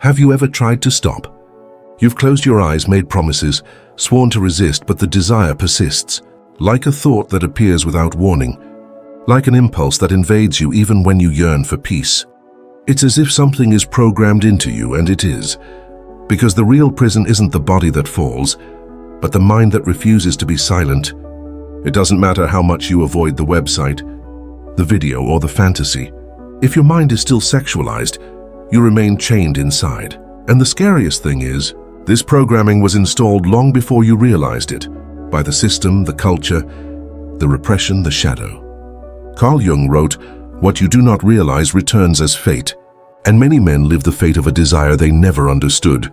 Have you ever tried to stop? You've closed your eyes, made promises, sworn to resist, but the desire persists, like a thought that appears without warning, like an impulse that invades you even when you yearn for peace. It's as if something is programmed into you, and it is, because the real prison isn't the body that falls, but the mind that refuses to be silent. It doesn't matter how much you avoid the website, the video, or the fantasy. If your mind is still sexualized, you remain chained inside. And the scariest thing is, this programming was installed long before you realized it, by the system, the culture, the repression, the shadow. Carl Jung wrote, "What you do not realize returns as fate," and many men live the fate of a desire they never understood.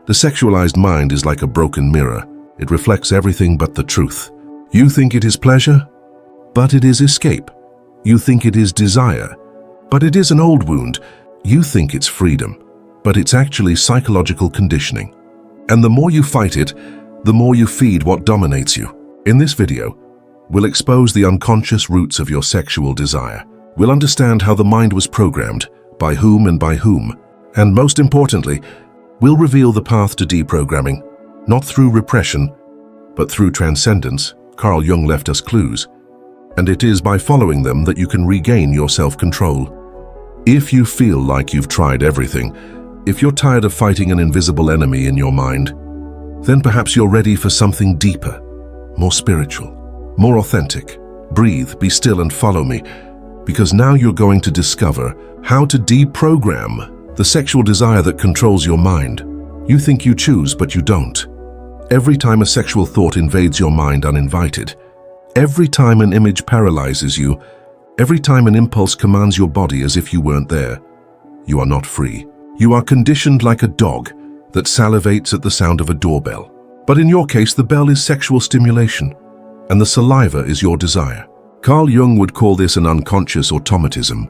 The sexualized mind is like a broken mirror. It reflects everything but the truth. You think it is pleasure, but it is escape. You think it is desire, but it is an old wound. You think it's freedom, but it's actually psychological conditioning. And the more you fight it, the more you feed what dominates you. In this video, we'll expose the unconscious roots of your sexual desire. We'll understand how the mind was programmed, by whom, and most importantly, we'll reveal the path to deprogramming, not through repression, but through transcendence. Carl Jung left us clues, and it is by following them that you can regain your self-control. If you feel like you've tried everything, if you're tired of fighting an invisible enemy in your mind, then perhaps you're ready for something deeper, more spiritual, more authentic. Breathe, be still, and follow me, because now you're going to discover how to deprogram the sexual desire that controls your mind. You think you choose, but you don't. Every time a sexual thought invades your mind uninvited, every time an image paralyzes you, every time an impulse commands your body as if you weren't there, you are not free. You are conditioned like a dog that salivates at the sound of a doorbell. But in your case, the bell is sexual stimulation, and the saliva is your desire. Carl Jung would call this an unconscious automatism,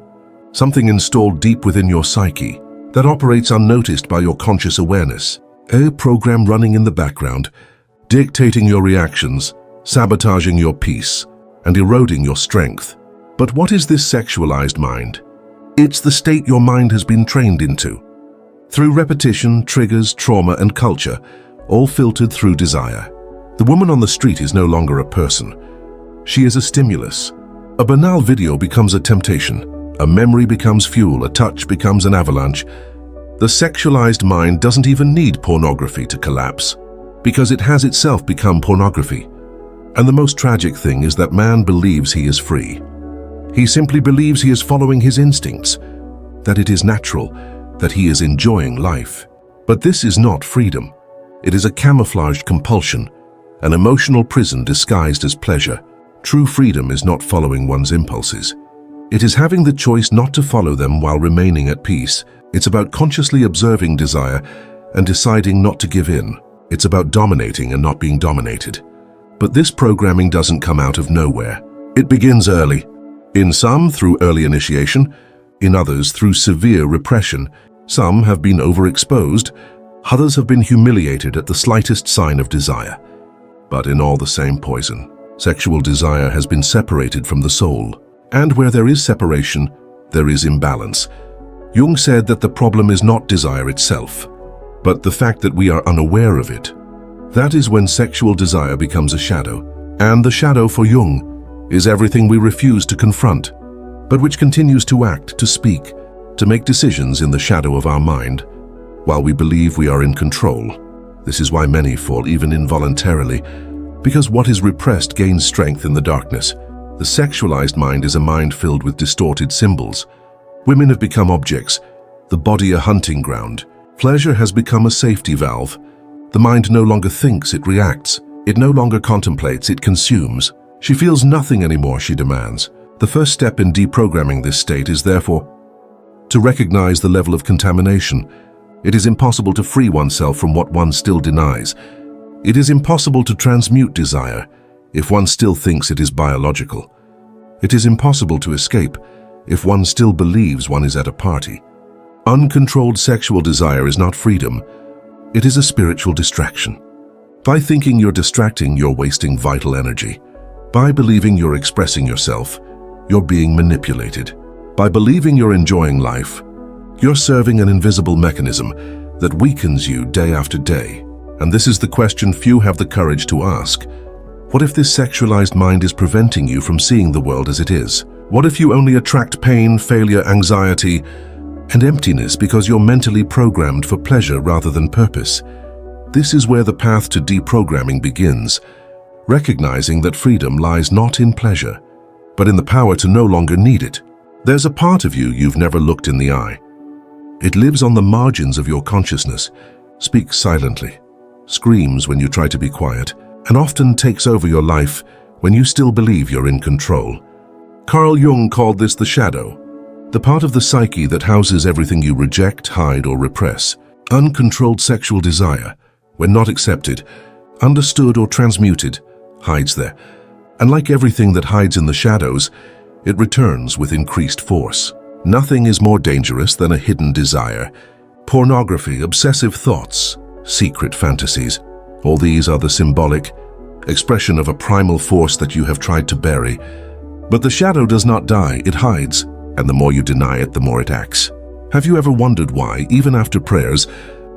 something installed deep within your psyche that operates unnoticed by your conscious awareness. A program running in the background, dictating your reactions, sabotaging your peace, and eroding your strength. But what is this sexualized mind? It's the state your mind has been trained into, through repetition, triggers, trauma, and culture, all filtered through desire. The woman on the street is no longer a person. She is a stimulus. A banal video becomes a temptation. A memory becomes fuel. A touch becomes an avalanche. The sexualized mind doesn't even need pornography to collapse, because it has itself become pornography. And the most tragic thing is that man believes he is free. He simply believes he is following his instincts, that it is natural, that he is enjoying life. But this is not freedom. It is a camouflaged compulsion, an emotional prison disguised as pleasure. True freedom is not following one's impulses. It is having the choice not to follow them while remaining at peace. It's about consciously observing desire and deciding not to give in. It's about dominating and not being dominated. But this programming doesn't come out of nowhere. It begins early. In some, through early initiation. In others, through severe repression. Some have been overexposed. Others have been humiliated at the slightest sign of desire. But in all the same poison, sexual desire has been separated from the soul. And where there is separation, there is imbalance. Jung said that the problem is not desire itself, but the fact that we are unaware of it. That is when sexual desire becomes a shadow. And the shadow for Jung is everything we refuse to confront, but which continues to act, to speak, to make decisions in the shadow of our mind, while we believe we are in control. This is why many fall, even involuntarily, because what is repressed gains strength in the darkness. The sexualized mind is a mind filled with distorted symbols. Women have become objects, the body a hunting ground. Pleasure has become a safety valve. The mind no longer thinks, it reacts. It no longer contemplates, it consumes. She feels nothing anymore, she demands. The first step in deprogramming this state is therefore to recognize the level of contamination. It is impossible to free oneself from what one still denies. It is impossible to transmute desire if one still thinks it is biological. It is impossible to escape if one still believes one is at a party. Uncontrolled sexual desire is not freedom. It is a spiritual distraction. By thinking you're distracting, you're wasting vital energy. By believing you're expressing yourself, you're being manipulated. By believing you're enjoying life, You're serving an invisible mechanism that weakens you day after day. And this is the question few have the courage to ask. What if this sexualized mind is preventing you from seeing the world as it is? What if you only attract pain, failure, anxiety, and emptiness because you're mentally programmed for pleasure rather than purpose? This is where the path to deprogramming begins, recognizing that freedom lies not in pleasure, but in the power to no longer need it. There's a part of you you've never looked in the eye. It lives on the margins of your consciousness, speaks silently, screams when you try to be quiet, and often takes over your life when you still believe you're in control. Carl Jung called this the shadow, the part of the psyche that houses everything you reject, hide, or repress. Uncontrolled sexual desire, when not accepted, understood, or transmuted, hides there. And like everything that hides in the shadows, it returns with increased force. Nothing is more dangerous than a hidden desire. Pornography, obsessive thoughts, secret fantasies. All these are the symbolic expression of a primal force that you have tried to bury. But the shadow does not die, it hides, and the more you deny it, the more it acts. Have you ever wondered why, even after prayers,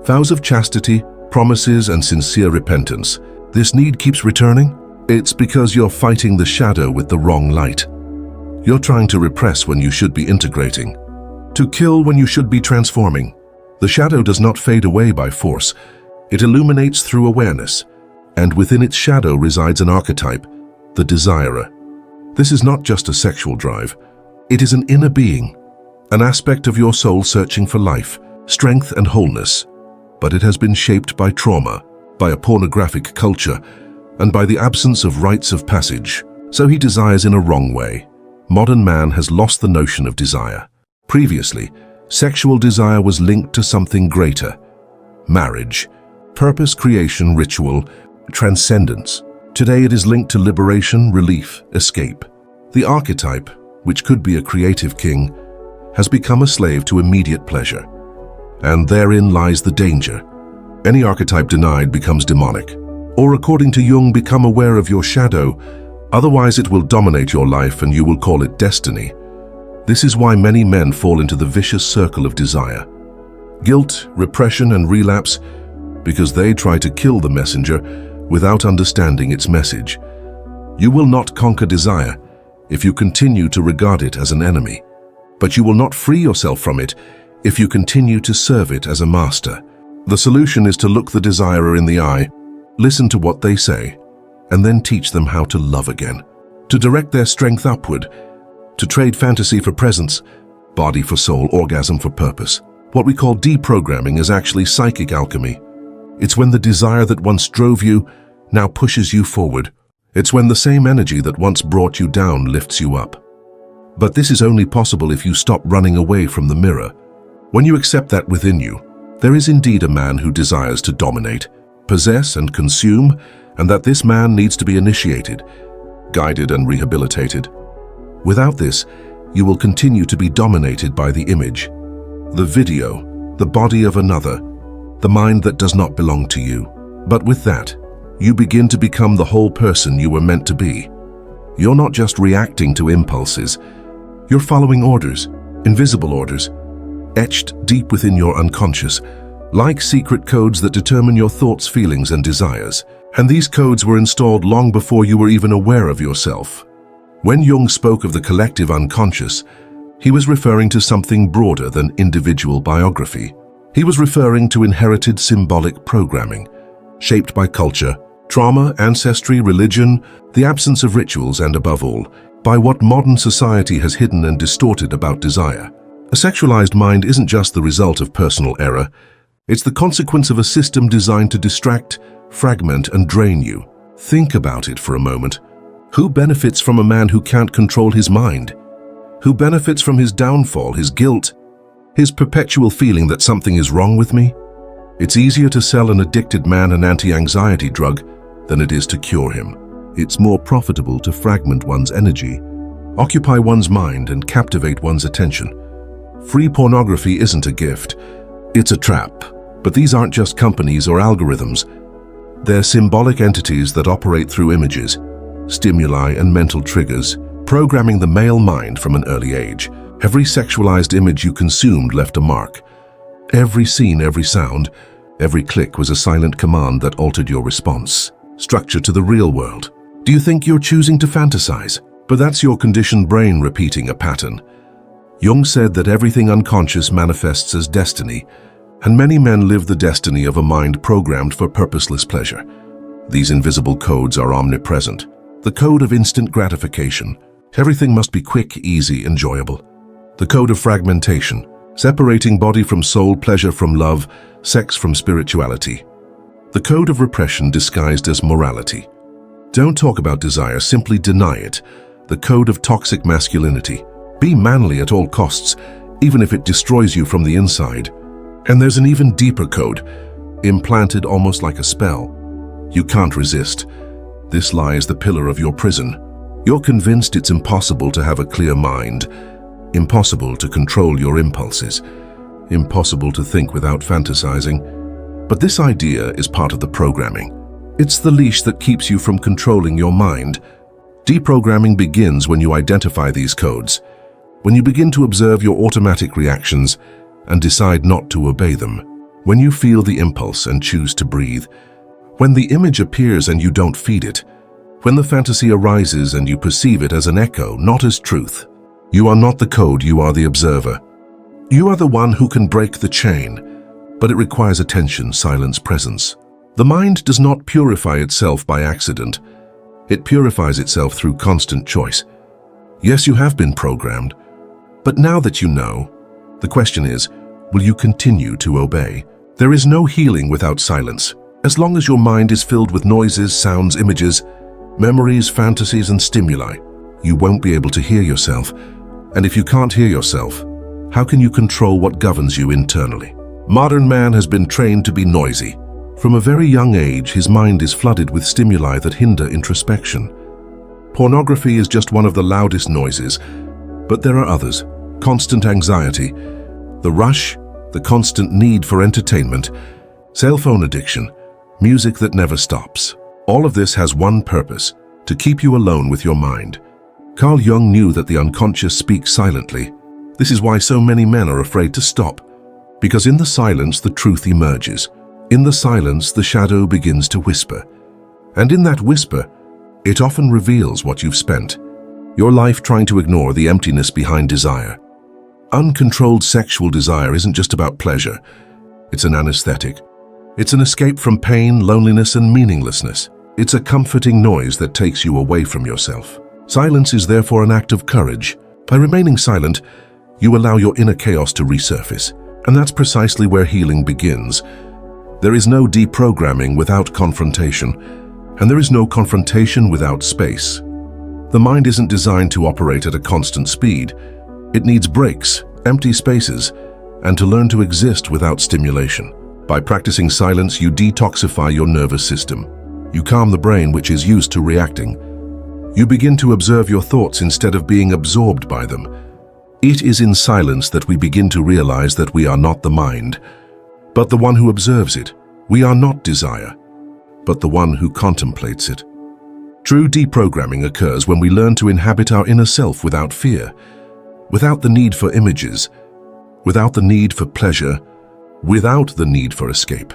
vows of chastity, promises, and sincere repentance, this need keeps returning? It's because you're fighting the shadow with the wrong light. You're trying to repress when you should be integrating, to kill when you should be transforming. The shadow does not fade away by force. It illuminates through awareness, and within its shadow resides an archetype, the desirer. This is not just a sexual drive. It is an inner being, an aspect of your soul searching for life, strength, and wholeness. But it has been shaped by trauma, by a pornographic culture, and by the absence of rites of passage. So he desires in a wrong way. Modern man has lost the notion of desire. Previously, sexual desire was linked to something greater: marriage, purpose, creation, ritual, transcendence. Today it is linked to liberation, relief, escape. The archetype, which could be a creative king, has become a slave to immediate pleasure. And therein lies the danger. Any archetype denied becomes demonic. Or, according to Jung, become aware of your shadow, otherwise it will dominate your life and you will call it destiny. This is why many men fall into the vicious circle of desire. Guilt, repression, and relapse, because they try to kill the messenger without understanding its message. You will not conquer desire if you continue to regard it as an enemy, but you will not free yourself from it if you continue to serve it as a master. The solution is to look the desirer in the eye, listen to what they say, and then teach them how to love again, to direct their strength upward, to trade fantasy for presence, body for soul, orgasm for purpose. What we call deprogramming is actually psychic alchemy. It's when the desire that once drove you now pushes you forward. It's when the same energy that once brought you down lifts you up. But this is only possible if you stop running away from the mirror. When you accept that within you, there is indeed a man who desires to dominate, possess, and consume, and that this man needs to be initiated, guided, and rehabilitated. Without this, you will continue to be dominated by the image, the video, the body of another, the mind that does not belong to you. But with that, you begin to become the whole person you were meant to be. You're not just reacting to impulses. You're following orders, invisible orders, etched deep within your unconscious, like secret codes that determine your thoughts, feelings, and desires. And these codes were installed long before you were even aware of yourself. When Jung spoke of the collective unconscious, he was referring to something broader than individual biography. He was referring to inherited symbolic programming, shaped by culture, trauma, ancestry, religion, the absence of rituals, and above all, by what modern society has hidden and distorted about desire. A sexualized mind isn't just the result of personal error, it's the consequence of a system designed to distract, fragment, and drain you. Think about it for a moment. Who benefits from a man who can't control his mind? Who benefits from his downfall, his guilt, his perpetual feeling that something is wrong with me? It's easier to sell an addicted man an anti-anxiety drug than it is to cure him. It's more profitable to fragment one's energy, occupy one's mind, and captivate one's attention. Free pornography isn't a gift, it's a trap. But these aren't just companies or algorithms. They're symbolic entities that operate through images, stimuli, and mental triggers, programming the male mind from an early age. Every sexualized image you consumed left a mark. Every scene, every sound, every click was a silent command that altered your response, structure to the real world. Do you think you're choosing to fantasize? But that's your conditioned brain repeating a pattern. Jung said that everything unconscious manifests as destiny, and many men live the destiny of a mind programmed for purposeless pleasure. These invisible codes are omnipresent. The code of instant gratification. Everything must be quick, easy, enjoyable. The code of fragmentation, separating body from soul, pleasure from love, sex from spirituality. The code of repression disguised as morality. Don't talk about desire, simply deny it. The code of toxic masculinity. Be manly at all costs, even if it destroys you from the inside. And there's an even deeper code, implanted almost like a spell. You can't resist. This lie is the pillar of your prison. You're convinced it's impossible to have a clear mind, impossible to control your impulses, impossible to think without fantasizing. But this idea is part of the programming. It's the leash that keeps you from controlling your mind. Deprogramming begins when you identify these codes, when you begin to observe your automatic reactions and decide not to obey them, when you feel the impulse and choose to breathe, when the image appears and you don't feed it, when the fantasy arises and you perceive it as an echo, not as truth. You are not the code, you are the observer. You are the one who can break the chain, but it requires attention, silence, presence. The mind does not purify itself by accident. It purifies itself through constant choice. Yes, you have been programmed, but now that you know, the question is, will you continue to obey? There is no healing without silence. As long as your mind is filled with noises, sounds, images, memories, fantasies, and stimuli, you won't be able to hear yourself. And if you can't hear yourself, how can you control what governs you internally? Modern man has been trained to be noisy. From a very young age, his mind is flooded with stimuli that hinder introspection. Pornography is just one of the loudest noises, but there are others. Constant anxiety, the rush, the constant need for entertainment, cell phone addiction, music that never stops. All of this has one purpose, to keep you alone with your mind. Carl Jung knew that the unconscious speaks silently. This is why so many men are afraid to stop, because in the silence the truth emerges. In the silence the shadow begins to whisper. And in that whisper, it often reveals what you've spent. Your life trying to ignore the emptiness behind desire. Uncontrolled sexual desire isn't just about pleasure. It's an anesthetic. It's an escape from pain, loneliness, and meaninglessness. It's a comforting noise that takes you away from yourself. Silence is therefore an act of courage. By remaining silent, you allow your inner chaos to resurface. And that's precisely where healing begins. There is no deprogramming without confrontation, and there is no confrontation without space. The mind isn't designed to operate at a constant speed. It needs breaks, empty spaces, and to learn to exist without stimulation. By practicing silence, you detoxify your nervous system. You calm the brain, which is used to reacting. You begin to observe your thoughts instead of being absorbed by them. It is in silence that we begin to realize that we are not the mind, but the one who observes it. We are not desire, but the one who contemplates it. True deprogramming occurs when we learn to inhabit our inner self without fear, without the need for images, without the need for pleasure, without the need for escape.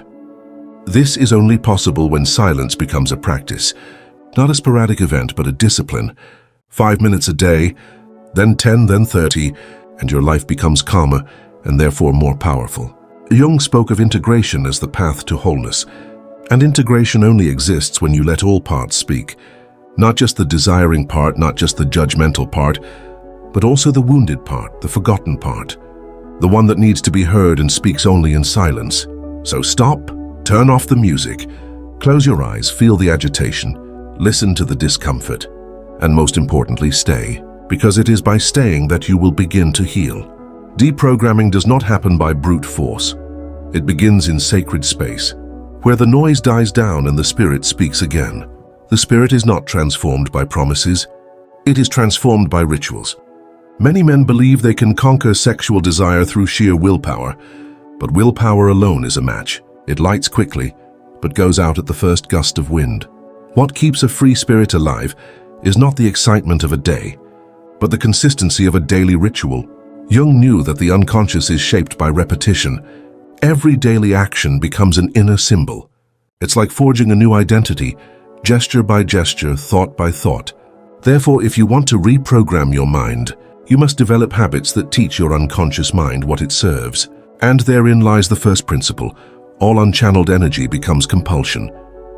This is only possible when silence becomes a practice, not a sporadic event, but a discipline. 5 minutes a day, then 10, then 30, and your life becomes calmer and therefore more powerful. Jung spoke of integration as the path to wholeness, and integration only exists when you let all parts speak. Not just the desiring part, not just the judgmental part, but also the wounded part, the forgotten part, the one that needs to be heard and speaks only in silence. So stop, turn off the music, close your eyes, feel the agitation, listen to the discomfort, and most importantly, stay, because it is by staying that you will begin to heal. Deprogramming does not happen by brute force. It begins in sacred space, where the noise dies down and the spirit speaks again. The spirit is not transformed by promises. It is transformed by rituals. Many men believe they can conquer sexual desire through sheer willpower, but willpower alone is a match. It lights quickly, but goes out at the first gust of wind. What keeps a free spirit alive is not the excitement of a day, but the consistency of a daily ritual. Jung knew that the unconscious is shaped by repetition. Every daily action becomes an inner symbol. It's like forging a new identity, gesture by gesture, thought by thought. Therefore, if you want to reprogram your mind, you must develop habits that teach your unconscious mind what it serves. And therein lies the first principle. All unchanneled energy becomes compulsion.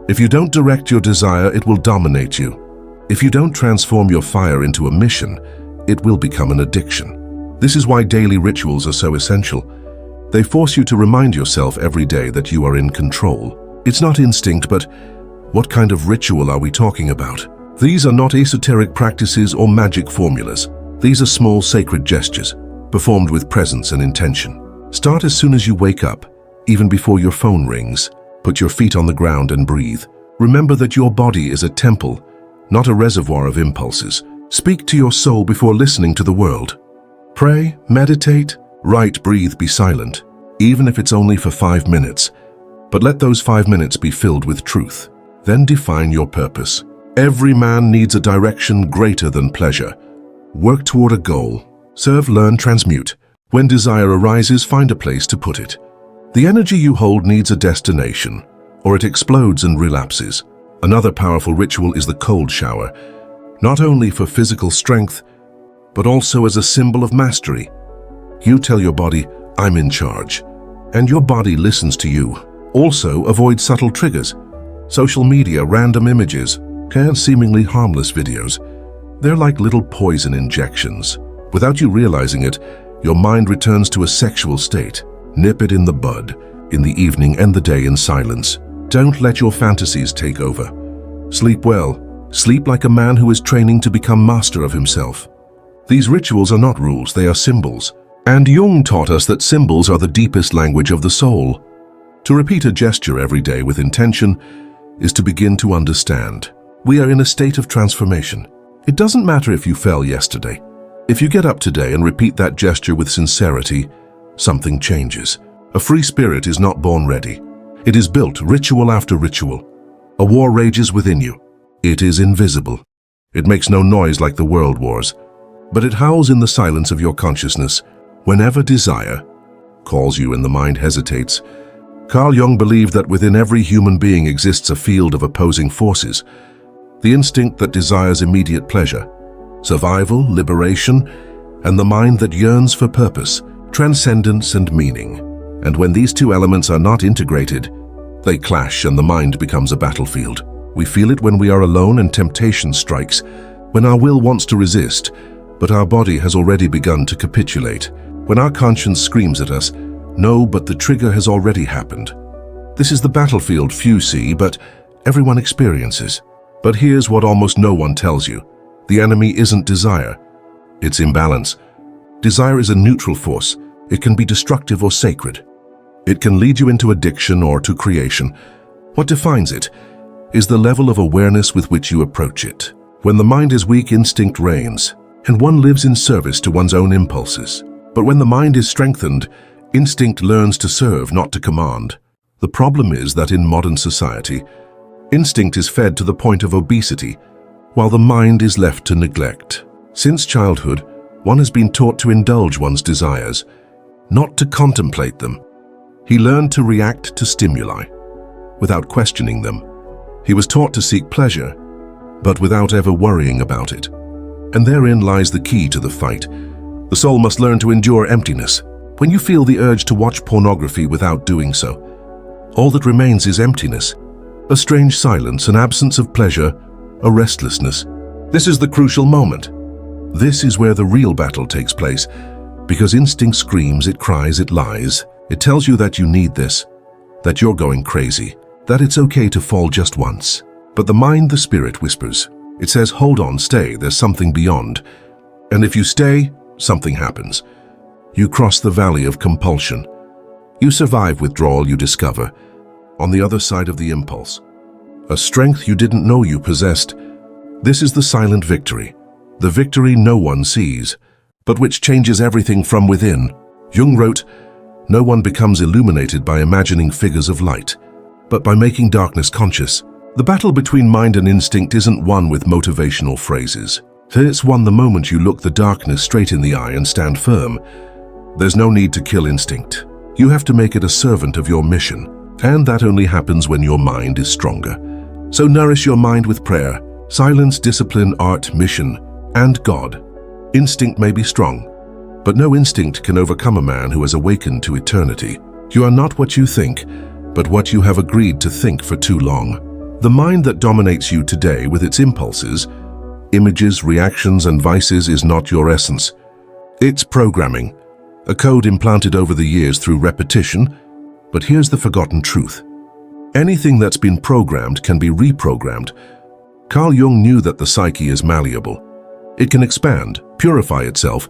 If you don't direct your desire, it will dominate you. If you don't transform your fire into a mission, it will become an addiction. This is why daily rituals are so essential. They force you to remind yourself every day that you are in control. It's not instinct, but what kind of ritual are we talking about? These are not esoteric practices or magic formulas. These are small sacred gestures, performed with presence and intention. Start as soon as you wake up, even before your phone rings. Put your feet on the ground and breathe. Remember that your body is a temple, not a reservoir of impulses. Speak to your soul before listening to the world. Pray, meditate, write, breathe, be silent, even if it's only for 5 minutes. But let those 5 minutes be filled with truth. Then define your purpose. Every man needs a direction greater than pleasure. Work toward a goal. Serve, learn, transmute. When desire arises, find a place to put it. The energy you hold needs a destination, or it explodes and relapses. Another powerful ritual is the cold shower, not only for physical strength, but also as a symbol of mastery. You tell your body, I'm in charge, and your body listens to you. Also, avoid subtle triggers. Social media, random images, and seemingly harmless videos. They're like little poison injections. Without you realizing it, your mind returns to a sexual state. Nip it in the bud, in the evening and the day in silence. Don't let your fantasies take over. Sleep well. Sleep like a man who is training to become master of himself. These rituals are not rules, they are symbols. And Jung taught us that symbols are the deepest language of the soul. To repeat a gesture every day with intention is to begin to understand. We are in a state of transformation. It doesn't matter if you fell yesterday. If you get up today and repeat that gesture with sincerity, something changes. A free spirit is not born ready. It is built ritual after ritual. A war rages within you. It is invisible. It makes no noise like the world wars, but it howls in the silence of your consciousness whenever desire calls you and the mind hesitates. Carl Jung believed that within every human being exists a field of opposing forces. The instinct that desires immediate pleasure, survival, liberation, and the mind that yearns for purpose, transcendence, and meaning. And when these two elements are not integrated, they clash and the mind becomes a battlefield. We feel it when we are alone and temptation strikes, when our will wants to resist, but our body has already begun to capitulate. When our conscience screams at us, no, but the trigger has already happened. This is the battlefield few see, but everyone experiences. But here's what almost no one tells you. The enemy isn't desire, it's imbalance. Desire is a neutral force. It can be destructive or sacred. It can lead you into addiction or to creation. What defines it is the level of awareness with which you approach it. When the mind is weak, instinct reigns, and one lives in service to one's own impulses. But when the mind is strengthened, instinct learns to serve, not to command. The problem is that in modern society, instinct is fed to the point of obesity, while the mind is left to neglect. Since childhood, one has been taught to indulge one's desires, not to contemplate them. He learned to react to stimuli, without questioning them. He was taught to seek pleasure, but without ever worrying about it. And therein lies the key to the fight. The soul must learn to endure emptiness. When you feel the urge to watch pornography without doing so, all that remains is emptiness. A strange silence, an absence of pleasure, a restlessness. This is the crucial moment. This is where the real battle takes place, because instinct screams, it cries, it lies. It tells you that you need this, that you're going crazy, that it's okay to fall just once. But the mind, the spirit, whispers. It says, hold on, stay, there's something beyond. And if you stay, something happens. You cross the valley of compulsion. You survive withdrawal, you discover, on the other side of the impulse, a strength you didn't know you possessed. This is the silent victory, the victory no one sees, but which changes everything from within. Jung wrote, no one becomes illuminated by imagining figures of light, but by making darkness conscious. The battle between mind and instinct isn't won with motivational phrases. It's won the moment you look the darkness straight in the eye and stand firm. There's no need to kill instinct. You have to make it a servant of your mission, and that only happens when your mind is stronger. So nourish your mind with prayer, silence, discipline, art, mission, and God. Instinct may be strong, but no instinct can overcome a man who has awakened to eternity. You are not what you think, but what you have agreed to think for too long. The mind that dominates you today with its impulses, images, reactions, and vices is not your essence. It's programming, a code implanted over the years through repetition. But here's the forgotten truth. Anything that's been programmed can be reprogrammed. Carl Jung knew that the psyche is malleable. It can expand, purify itself,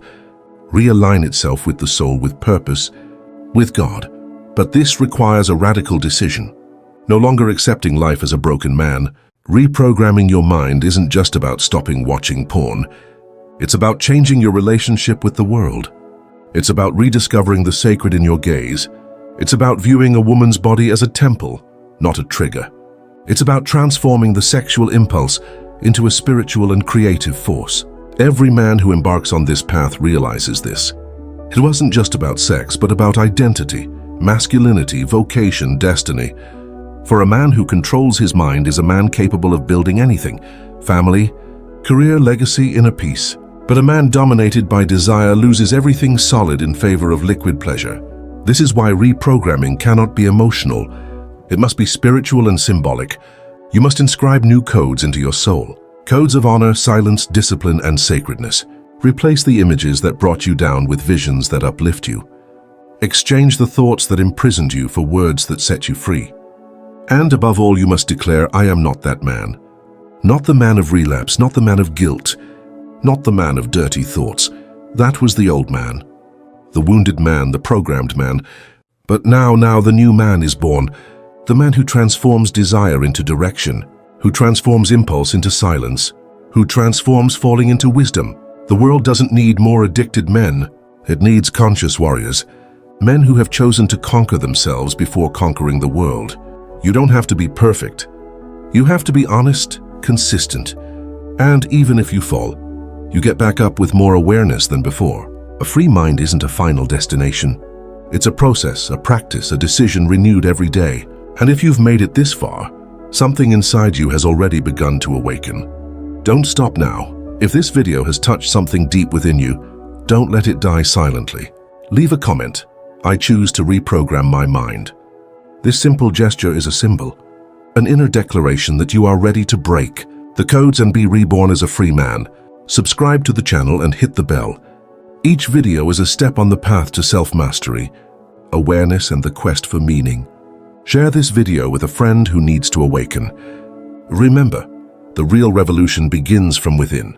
realign itself with the soul, with purpose, with God. But this requires a radical decision. No longer accepting life as a broken man. Reprogramming your mind isn't just about stopping watching porn. It's about changing your relationship with the world. It's about rediscovering the sacred in your gaze. It's about viewing a woman's body as a temple, not a trigger. It's about transforming the sexual impulse into a spiritual and creative force. Every man who embarks on this path realizes this. It wasn't just about sex, but about identity, masculinity, vocation, destiny. For a man who controls his mind is a man capable of building anything: family, career, legacy, inner peace. But a man dominated by desire loses everything solid in favor of liquid pleasure. This is why reprogramming cannot be emotional. It must be spiritual and symbolic. You must inscribe new codes into your soul. Codes of honor, silence, discipline, and sacredness. Replace the images that brought you down with visions that uplift you. Exchange the thoughts that imprisoned you for words that set you free. And above all, you must declare, I am not that man. Not the man of relapse, not the man of guilt, not the man of dirty thoughts. That was the old man. The wounded man, the programmed man. But now the new man is born. The man who transforms desire into direction, who transforms impulse into silence, who transforms falling into wisdom. The world doesn't need more addicted men. It needs conscious warriors. Men who have chosen to conquer themselves before conquering the world. You don't have to be perfect. You have to be honest, consistent. And even if you fall, you get back up with more awareness than before. A free mind isn't a final destination. It's a process, a practice, a decision renewed every day. And if you've made it this far, something inside you has already begun to awaken. Don't stop now. If this video has touched something deep within you, don't let it die silently. Leave a comment. I choose to reprogram my mind. This simple gesture is a symbol, an inner declaration that you are ready to break the codes and be reborn as a free man. Subscribe to the channel and hit the bell. Each video is a step on the path to self-mastery, awareness, and the quest for meaning. Share this video with a friend who needs to awaken. Remember, the real revolution begins from within.